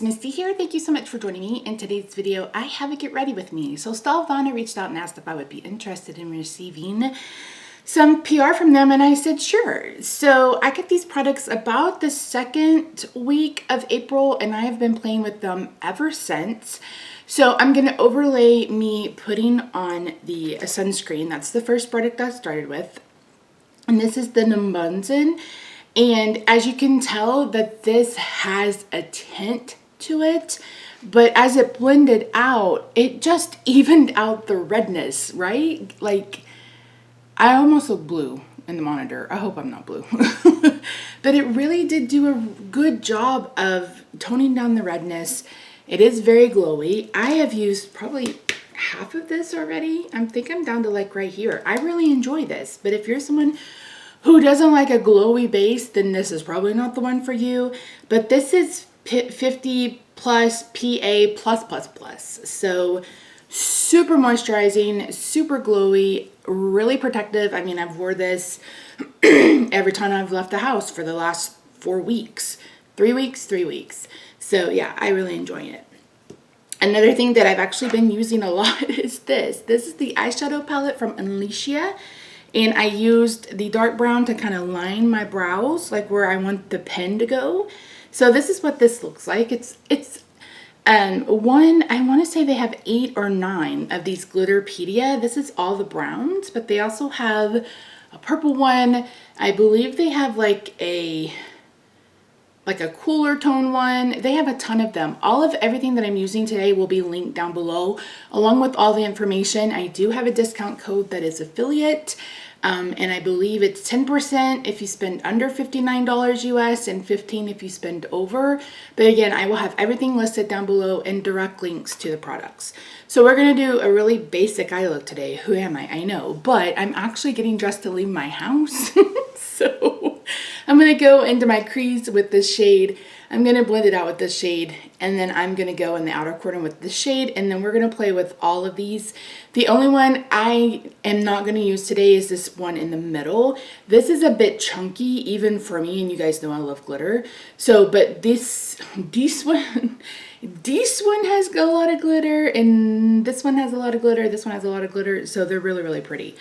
it's Misty here. Thank you so much for joining me. In today's video, I have a get ready with me. So Stylevana reached out and asked if I would be interested in receiving some PR from them, and I said sure. So I got these products about the second week of April, and I have been playing with them ever since. So I'm going to overlay me putting on the sunscreen. That's the first product I started with. And this is the Numbunzen. And as you can tell that this has a tint to it, but as it blended out, it just evened out the redness, right? Like, I almost look blue in the monitor. I hope I'm not blue. But it really did do a good job of toning down the redness. It is very glowy. I have used probably half of this already. I think I'm down to like right here. I really enjoy this, but if you're someone who doesn't like a glowy base, then this is probably not the one for you. But this is 50 plus PA plus plus plus. So super moisturizing, super glowy, really protective. I mean, I've wore this every time I've left the house for the last 4 weeks. 3 weeks, 3 weeks. So yeah, I really enjoy it. Another thing that I've actually been using a lot is this. This is the eyeshadow palette from Alicia. And I used the dark brown to kind of line my brows, like where I want the pen to go. So this is what this looks like. It's one, I want to say they have 8 or 9 of these Glitterpedia. This is all the browns, but they also have a purple one. I believe they have like a cooler tone one. They have a ton of them. All of everything that I'm using today will be linked down below, along with all the information. I do have a discount code that is affiliate, and I believe it's 10% if you spend under $59 US and 15 if you spend over. But again, I will have everything listed down below and direct links to the products. So we're gonna do a really basic eye look today. Who am I? I know, but I'm actually getting dressed to leave my house. So I'm going to go into my crease with this shade. I'm going to blend it out with this shade, and then I'm going to go in the outer corner with this shade, and then we're going to play with all of these. The only one I am not going to use today is this one in the middle. This is a bit chunky even for me, and you guys know I love glitter. So, but this one, this one has a lot of glitter, and this one has a lot of glitter, this one has a lot of glitter, so they're really, really pretty.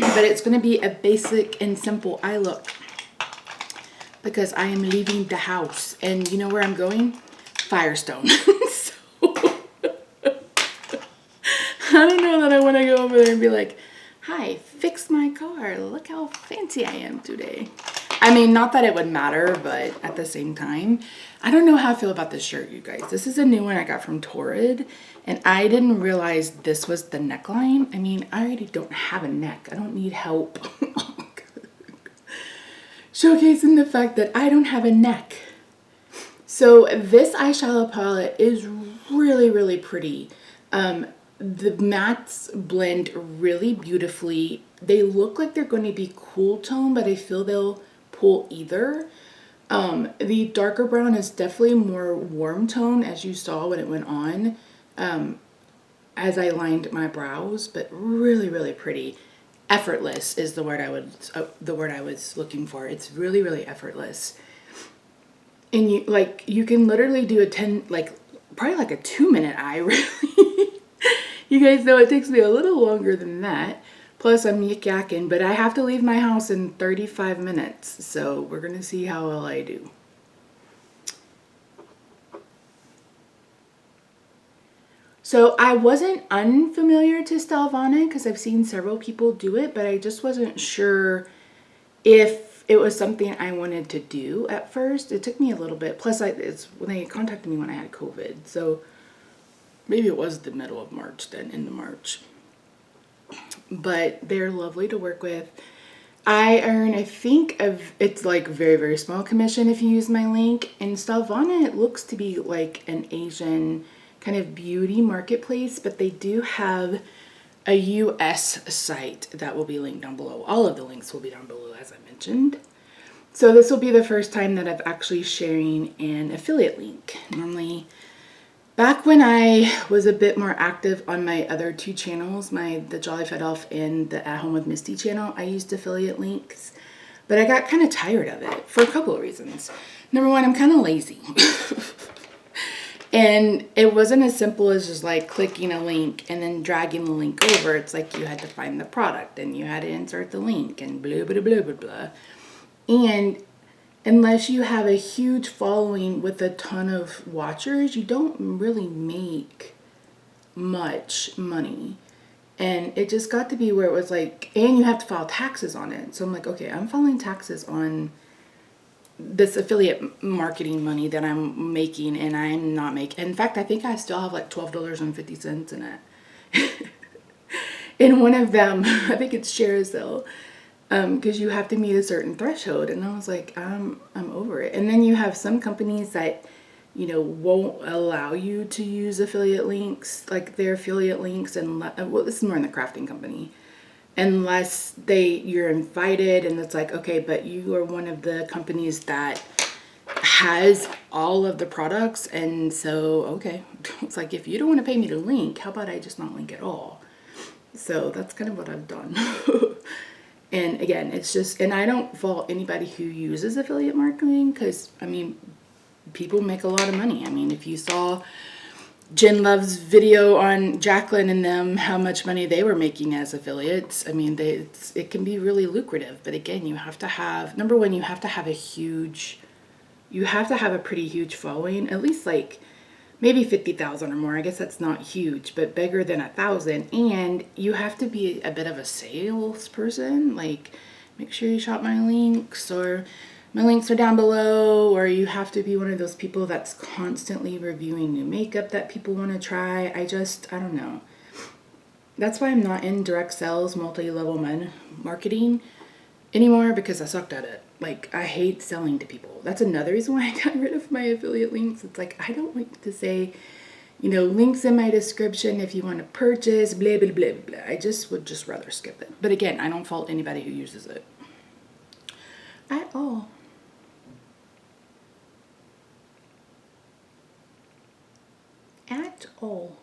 But it's going to be a basic and simple eye look because I am leaving the house, and you know where I'm going? Firestone. So I don't know that I want to go over there and be like, hi, fix my car, look how fancy I am today. I mean, not that it would matter, but at the same time, I don't know how I feel about this shirt, you guys. This is a new one I got from Torrid, and I didn't realize this was the neckline. I mean, I already don't have a neck. I don't need help. Showcasing the fact that I don't have a neck. So this eyeshadow palette is really, really pretty. The mattes blend really beautifully. They look like they're going to be cool tone, but I feel they'll pull either. The darker brown is definitely more warm tone, as you saw when it went on, as I lined my brows, but really, really pretty. Effortless is the word I was looking for. It's really, really effortless. And you can literally do probably like a 2-minute eye, really. You guys know it takes me a little longer than that. Plus, I'm yik-yakking, but I have to leave my house in 35 minutes. So we're going to see how well I do. So I wasn't unfamiliar to Stylevana because I've seen several people do it, but I just wasn't sure if it was something I wanted to do at first. It took me a little bit. Plus, it's when they contacted me when I had COVID. So maybe it was the middle of March then, into March. But they're lovely to work with. I earn, I think, it's like very, very small commission if you use my link. And Stylevana, it looks to be like an Asian kind of beauty marketplace, but they do have a US site that will be linked down below. All of the links will be down below, as I mentioned. So this will be the first time that I'm actually sharing an affiliate link. Normally, back when I was a bit more active on my other 2 channels, the Jolly Fat Elf and the At Home with Misty channel, I used affiliate links, but I got kind of tired of it for a couple of reasons. Number one, I'm kind of lazy. And it wasn't as simple as just like clicking a link and then dragging the link over. It's like you had to find the product and you had to insert the link and blah, blah, blah, blah, blah. And unless you have a huge following with a ton of watchers, you don't really make much money. And it just got to be where it was like, and you have to file taxes on it. So I'm like, okay, I'm filing taxes on this affiliate marketing money that I'm making, and I'm not making. In fact, I think I still have like $12.50 in it. In one of them, I think it's shares though, because you have to meet a certain threshold. And I was like, I'm over it. And then you have some companies that, you know, won't allow you to use affiliate links, like their affiliate links, and well, this is more in the crafting company, unless you're invited, and it's like, okay, but you are one of the companies that has all of the products, and so okay, it's like, if you don't want to pay me to link, how about I just not link at all? So that's kind of what I've done. And again, it's just, and I don't fault anybody who uses affiliate marketing, because I mean, people make a lot of money. I mean, if you saw Jen Love's video on Jacqueline and them, how much money they were making as affiliates. I mean, it can be really lucrative. But again, you have to have, number one, you have to have a pretty huge following, at least like maybe 50,000 or more. I guess that's not huge, but bigger than 1,000. And you have to be a bit of a salesperson. Like, make sure you shop my links, or my links are down below, or you have to be one of those people that's constantly reviewing new makeup that people want to try. I don't know. That's why I'm not in direct sales, multi-level marketing anymore, because I sucked at it. Like, I hate selling to people. That's another reason why I got rid of my affiliate links. It's like, I don't like to say, you know, links in my description if you want to purchase, blah, blah, blah, blah. I would just rather skip it. But again, I don't fault anybody who uses it at all. At all.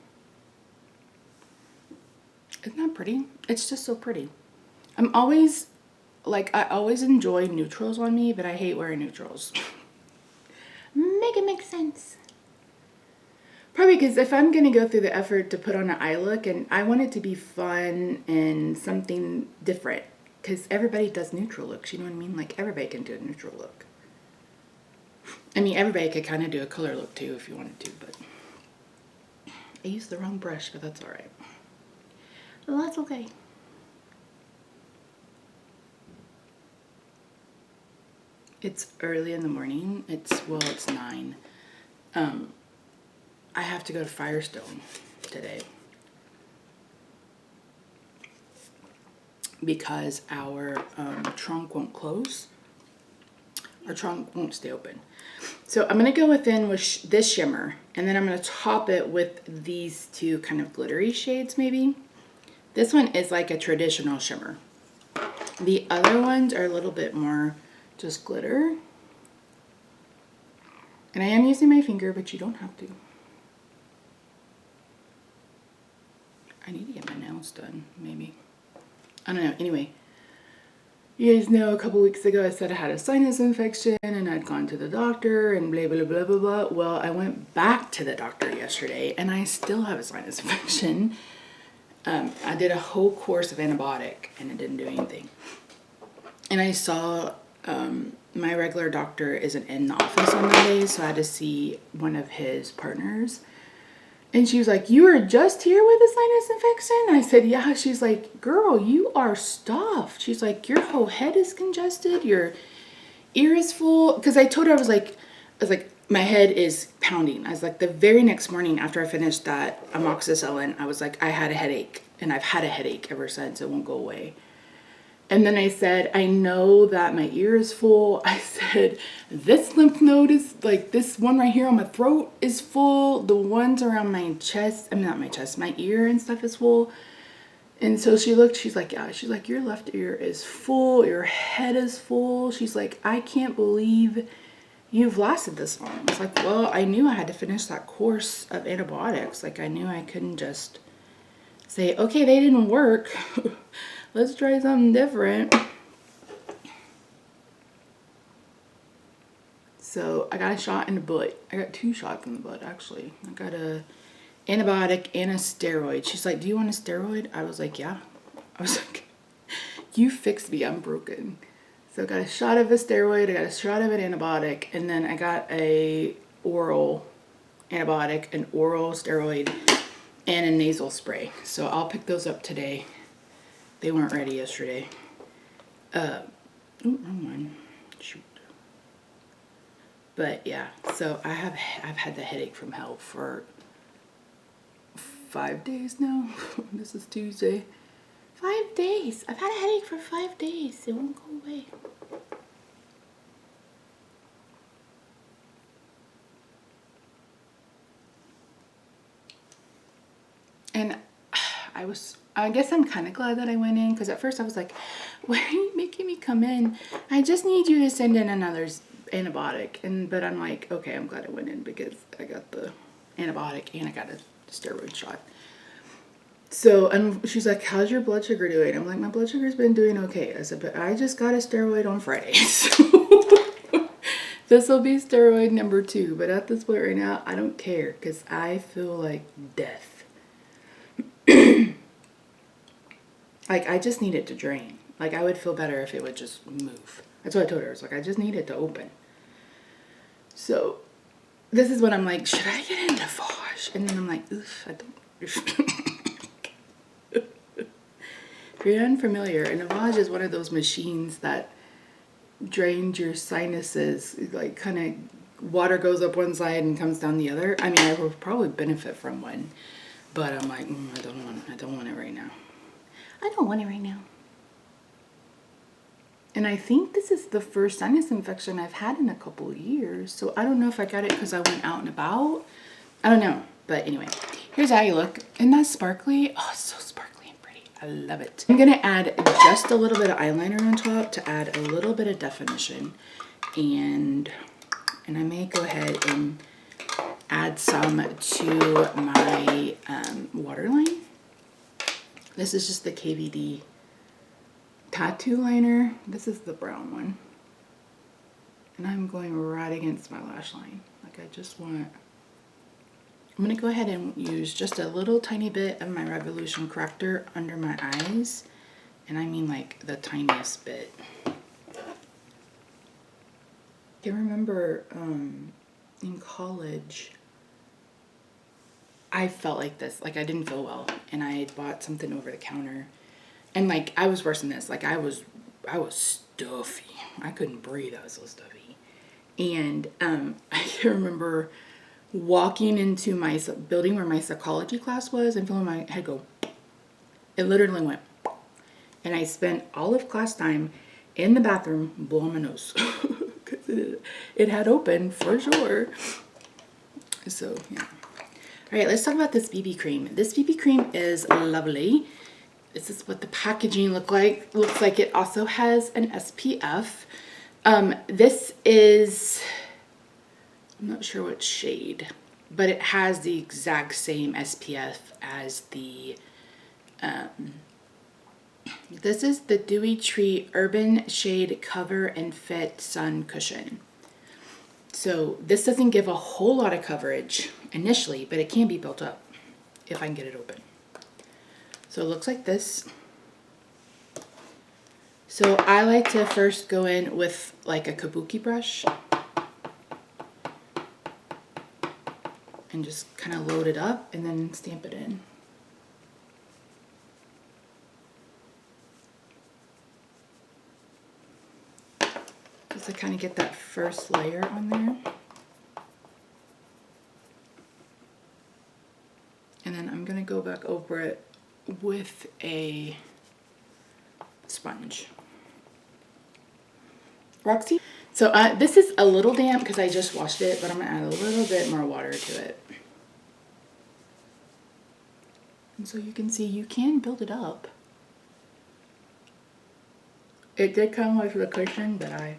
Isn't that pretty? It's just so pretty. I always enjoy neutrals on me, but I hate wearing neutrals. Make it make sense. Probably because if I'm going to go through the effort to put on an eye look, and I want it to be fun and something different, because everybody does neutral looks, you know what I mean? Like, everybody can do a neutral look. I mean, everybody could kind of do a color look too if you wanted to, but I used the wrong brush, but that's all right. Well, that's okay. It's early in the morning. It's 9. I have to go to Firestone today because our trunk won't close. Our trunk won't stay open. So I'm going to go within with this shimmer, and then I'm going to top it with these two kind of glittery shades maybe. This one is like a traditional shimmer. The other ones are a little bit more just glitter. And I am using my finger, but you don't have to. I need to get my nails done, maybe. I don't know. Anyway, you guys know a couple weeks ago I said I had a sinus infection and I'd gone to the doctor and blah, blah, blah, blah, blah. Well, I went back to the doctor yesterday and I still have a sinus infection. I did a whole course of antibiotic and it didn't do anything. And I saw my regular doctor isn't in the office on Mondays, so I had to see one of his partners. And she was like, "You were just here with a sinus infection?" I said, "Yeah." She's like, "Girl, you are stuffed." She's like, "Your whole head is congested. Your ear is full." Because I told her, I was like, my head is pounding. I was like, the very next morning after I finished that amoxicillin, I was like, I had a headache. And I've had a headache ever since. It won't go away. And then I said, I know that my ear is full. I said, this lymph node is like, this one right here on my throat is full. The ones around my chest, I mean, not my chest, my ear and stuff is full. And so she looked, she's like, yeah, she's like, your left ear is full. Your head is full. She's like, I can't believe you've lasted this long. I was like, well, I knew I had to finish that course of antibiotics. Like, I knew I couldn't just say, okay, they didn't work. Let's try something different. So I got a shot in the butt. I got 2 shots in the butt, actually. I got a antibiotic and a steroid. She's like, do you want a steroid? I was like, yeah. I was like, you fixed me, I'm broken. So I got a shot of a steroid, I got a shot of an antibiotic, and then I got a oral antibiotic, an oral steroid, and a nasal spray. So I'll pick those up today. They weren't ready yesterday. Wrong one. Shoot. But yeah, so I've had the headache from hell for 5 days now. This is Tuesday. 5 days. I've had a headache for 5 days. It won't go away. And I guess I'm kind of glad that I went in, because at first I was like, why are you making me come in? I just need you to send in another antibiotic. But I'm like, okay, I'm glad I went in because I got the antibiotic and I got a steroid shot. So, and she's like, how's your blood sugar doing? I'm like, my blood sugar's been doing okay. I said, but I just got a steroid on Friday. So this will be steroid number 2. But at this point right now, I don't care because I feel like death. Like, I just need it to drain. Like, I would feel better if it would just move. That's what I told her. It's like, I just need it to open. So, this is when I'm like, should I get into Lavage? And then I'm like, oof, I don't. If you're unfamiliar, and Lavage is one of those machines that drains your sinuses. Like, kind of water goes up one side and comes down the other. I mean, I would probably benefit from one. But I'm like, I don't want it right now. I don't want it right now. And I think this is the first sinus infection I've had in a couple of years. So I don't know if I got it because I went out and about. I don't know. But anyway, here's how you look. Isn't that sparkly? Oh, it's so sparkly and pretty. I love it. I'm going to add just a little bit of eyeliner on top to add a little bit of definition. And I may go ahead and add some to my waterline. This is just the KVD tattoo liner. This is the brown one. And I'm going right against my lash line. Like, I just want... I'm going to go ahead and use just a little tiny bit of my Revolution corrector under my eyes. And I mean like the tiniest bit. I can remember in college, I felt like this, like I didn't feel well, and I had bought something over the counter, and like I was worse than this. Like I was stuffy. I couldn't breathe. I was so stuffy, and I can remember walking into my building where my psychology class was and feeling my head go. It literally went, and I spent all of class time in the bathroom blowing my nose because it had opened for sure. So yeah. All right, let's talk about this BB cream. This BB cream is lovely. This is what the packaging looks like it also has an SPF. This is, I'm not sure what shade, but it has the exact same SPF as the, this is the Dewy Tree Urban Shade Cover and Fit Sun Cushion. So this doesn't give a whole lot of coverage initially, but it can be built up if I can get it open. So it looks like this. So I like to first go in with like a kabuki brush and just kind of load it up and then stamp it in. Just to kind of get that first layer on there. And then I'm going to go back over it with a sponge. Roxy. So this is a little damp because I just washed it, but I'm going to add a little bit more water to it. And so you can see you can build it up. It did come with the cushion, but I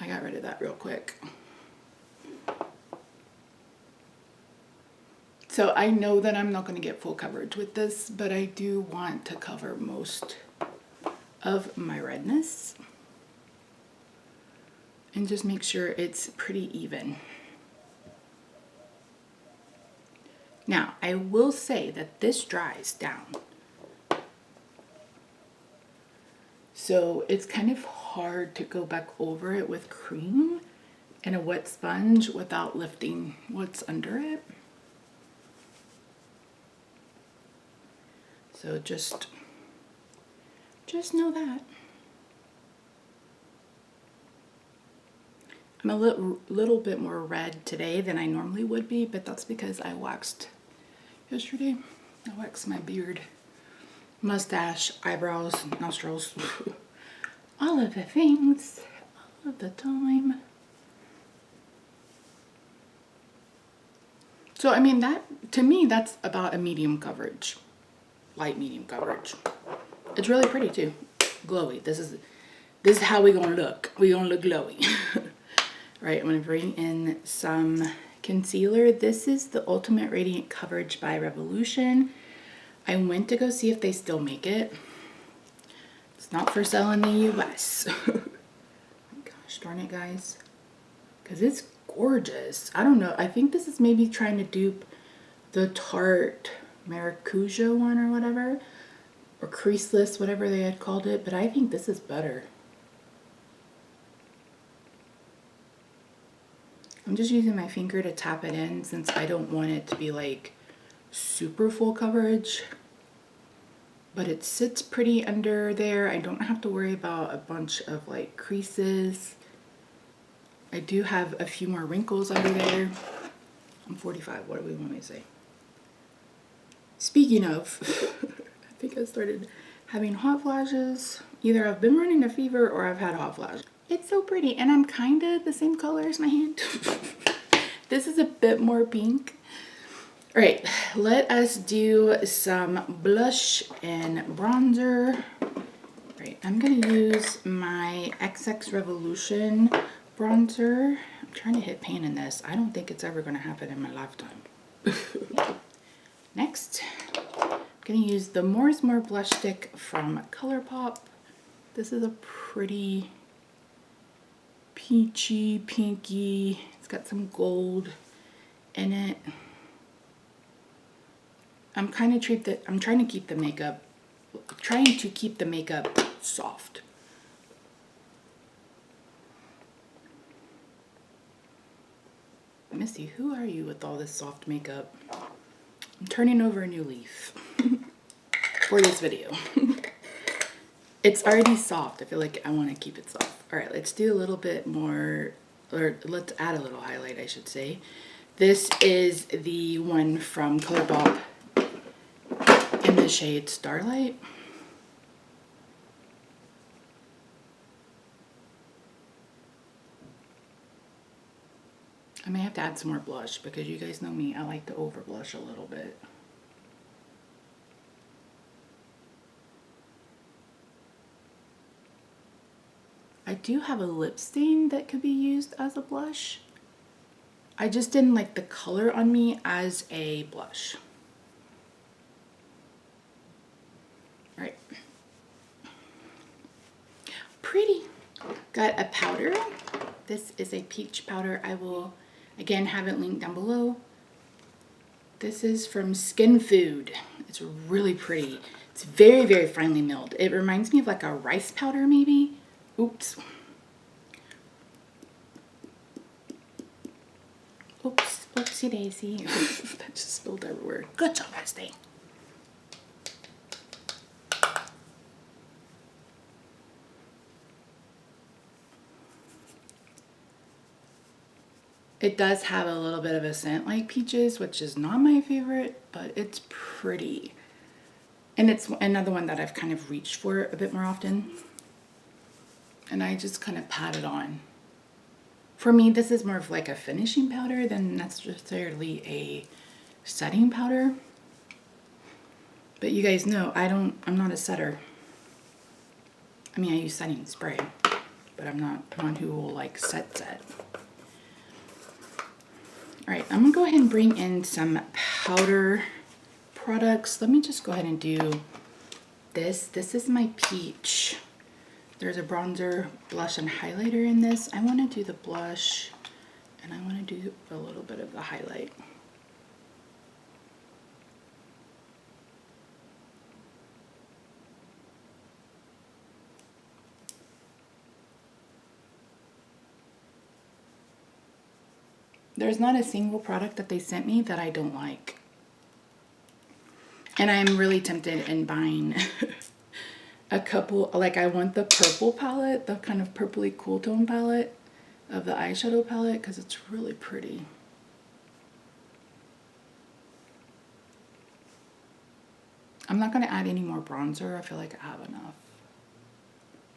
got rid of that real quick. So I know that I'm not going to get full coverage with this, but I do want to cover most of my redness. and just make sure it's pretty even. Now, I will say that this dries down. So it's kind of hard to go back over it with cream and a wet sponge without lifting what's under it. So just know that. I'm a little bit more red today than I normally would be, but that's because I waxed yesterday. I waxed my beard, mustache, eyebrows, nostrils, all of the things, all of the time. So, I mean, that, to me, that's about a medium coverage, light medium coverage. It's really pretty too, glowy. This is how we gonna look. We gonna look glowy. Right, I'm gonna bring in some concealer. This is the Ultimate Radiant Coverage by Revolution. I went to go see if they still make it. It's not for sale in the US. Gosh darn it, guys. Because it's gorgeous. I don't know. I think this is maybe trying to dupe the Tarte Maracuja one or whatever. Or Creaseless, whatever they had called it. But I think this is better. I'm just using my finger to tap it in since I don't want it to be like super full coverage. But it sits pretty under there. I don't have to worry about a bunch of like creases. I do have a few more wrinkles under there. I'm 45, what do we want me to say? Speaking of, I think I started having hot flashes. Either I've been running a fever or I've had hot flashes. It's so pretty, and I'm kind of the same color as my hand. This is a bit more pink. All right, let us do some blush and bronzer. All right, I'm gonna use my XX Revolution bronzer. I'm trying to hit pan in this. I don't think it's ever gonna happen in my lifetime. Next, I'm gonna use the More is More blush stick from ColourPop. This is a pretty peachy, pinky. It's got some gold in it. I'm trying to keep the makeup soft. Missy, who are you with all this soft makeup? I'm turning over a new leaf for this video. It's already soft. I feel like I want to keep it soft. All right, let's do a little bit more, or let's add a little highlight, I should say. This is the one from ColourPop in the shade Starlight. I may have to add some more blush because you guys know me, I like to over blush a little bit. I do have a lip stain that could be used as a blush. I just didn't like the color on me as a blush. All right. Pretty. Got a powder. This is a peach powder. I will, again, have it linked down below. This is from Skin Food. It's really pretty. It's very, very finely milled. It reminds me of like a rice powder maybe. Oops. Oops, oopsie daisy. That just spilled everywhere. Good job, Misty. It does have a little bit of a scent like peaches, which is not my favorite, but it's pretty. And it's another one that I've kind of reached for a bit more often. And I just kind of pat it on. For me, this is more of like a finishing powder than necessarily a setting powder. But you guys know I'm not a setter. I mean, I use setting spray, but I'm not one who will like set. All right, I'm gonna go ahead and bring in some powder products. Let me just go ahead and do this. This is my peach There's a bronzer, blush, and highlighter in this. I want to do the blush, and I want to do a little bit of the highlight. There's not a single product that they sent me that I don't like. And I'm really tempted in buying a couple, like I want the purple palette, the kind of purpley cool tone palette of the eyeshadow palette because it's really pretty. I'm not going to add any more bronzer. I feel like I have enough.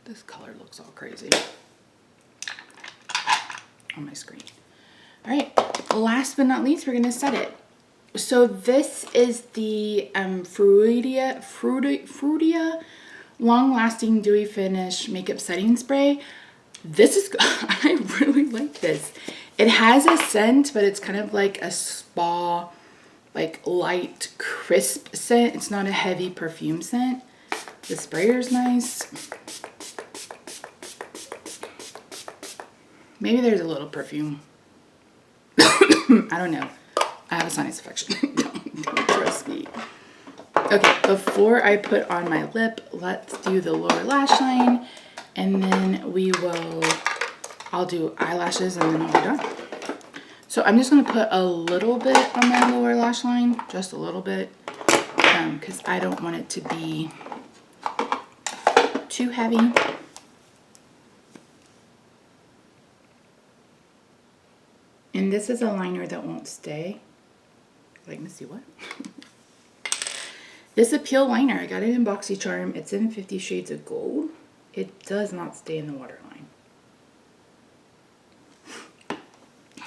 This color looks all crazy on my screen. All right, last but not least, we're going to set it. So this is the Fruitia Long Lasting Dewy Finish Makeup Setting Spray. This is, I really like this. It has a scent, but it's kind of like a spa, like light, crisp scent. It's not a heavy perfume scent. The sprayer is nice. Maybe there's a little perfume. I don't know. I have a sinus infection. Don't trust me. Okay, before I put on my lip, let's do the lower lash line, and then I'll do eyelashes, and then I'll be done. So I'm just going to put a little bit on my lower lash line, just a little bit, because I don't want it to be too heavy. And this is a liner that won't stay. Like, let me see what? This Appeal liner, I got it in BoxyCharm. It's in 50 Shades of Gold. It does not stay in the waterline.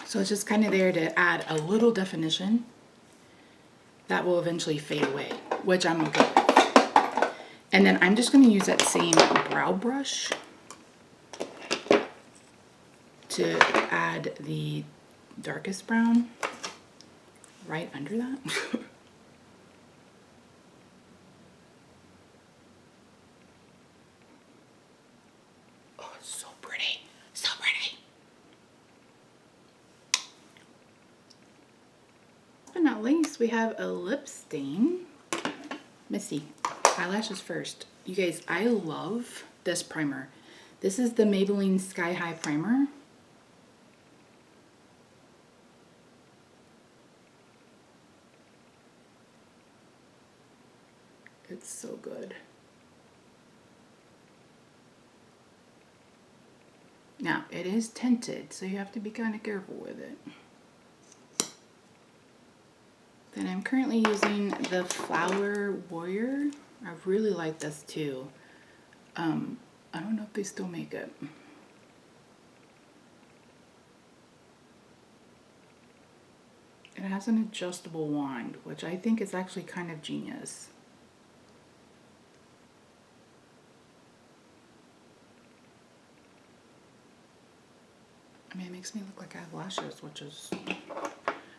So it's just kind of there to add a little definition that will eventually fade away, which I'm okay with. And then I'm just going to use that same brow brush to add the darkest brown right under that. Oh, it's so pretty. So pretty. But not least, we have a lip stain. Missy, eyelashes first. You guys, I love this primer. This is the Maybelline Sky High Primer. It's so good. Now, it is tinted, so you have to be kind of careful with it. Then I'm currently using the Flower Warrior. I really like this too. I don't know if they still make it. It has an adjustable wand, which I think is actually kind of genius. I mean, it makes me look like I have lashes, which is,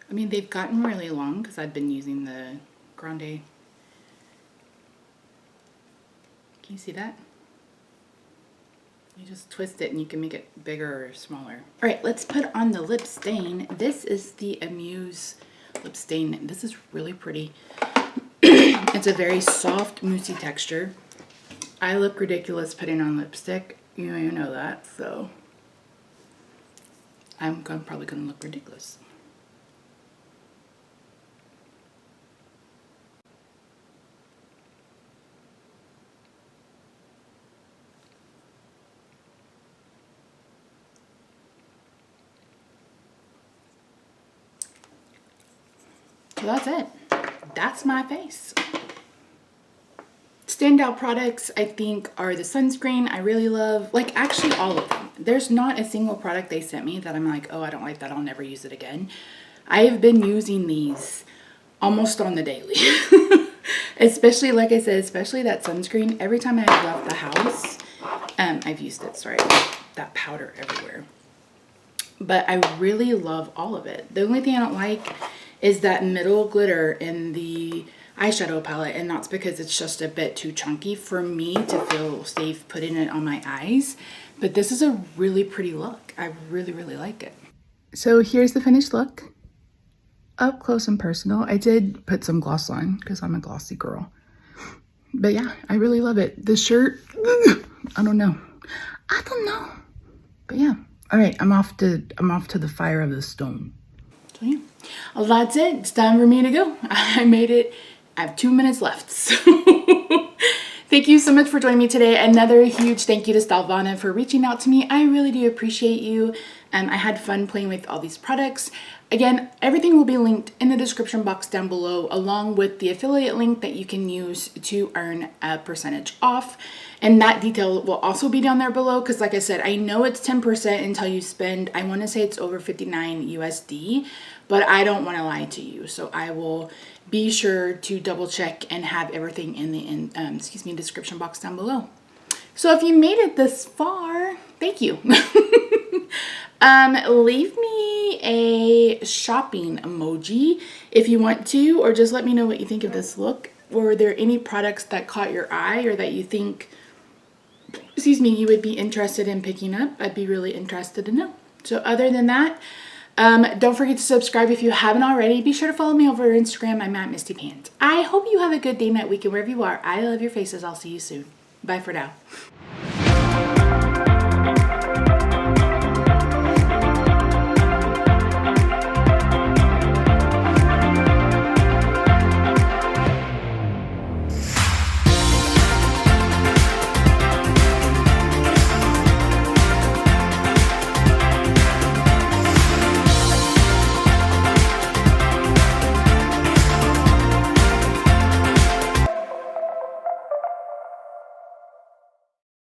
I mean, they've gotten really long because I've been using the Grande. Can you see that? You just twist it and you can make it bigger or smaller. All right, let's put on the lip stain. This is the Amuse lip stain. This is really pretty. It's a very soft, moussey texture. I look ridiculous putting on lipstick. You know that, so I'm probably going to look ridiculous. So that's it. That's my face. Standout products, I think, are the sunscreen. I really love, like, actually all of them. There's not a single product they sent me that I'm like, oh, I don't like that, I'll never use it again. I've been using these almost on the daily. Especially, like I said, especially that sunscreen. Every time I've left the house, I've used it. Sorry, that powder everywhere. But I really love all of it. The only thing I don't like is that middle glitter in the eyeshadow palette, and that's because it's just a bit too chunky for me to feel safe putting it on my eyes. But this is a really pretty look. I really, really like it. So here's the finished look. Up close and personal. I did put some gloss on because I'm a glossy girl. But yeah, I really love it. The shirt, I don't know. But yeah. All right, I'm off to the fire of the stone. So yeah, well, that's it. It's time for me to go. I made it. I have 2 minutes left. So thank you so much for joining me today. Another huge thank you to Stylevana for reaching out to me. I really do appreciate you. I had fun playing with all these products. Again, everything will be linked in the description box down below, along with the affiliate link that you can use to earn a percentage off. And that detail will also be down there below, because like I said, I know it's 10% until you spend, I want to say it's over 59 USD, but I don't want to lie to you. So I will be sure to double check and have everything in the description box down below. So if you made it this far, thank you. Leave me a shopping emoji if you want to, or just let me know what you think of this look. Were there any products that caught your eye or that you think, you would be interested in picking up? I'd be really interested to know. So other than that, don't forget to subscribe if you haven't already. Be sure to follow me over Instagram. I'm at Misty Pants. I hope you have a good day, night, weekend, wherever you are. I love your faces. I'll see you soon. Bye for now.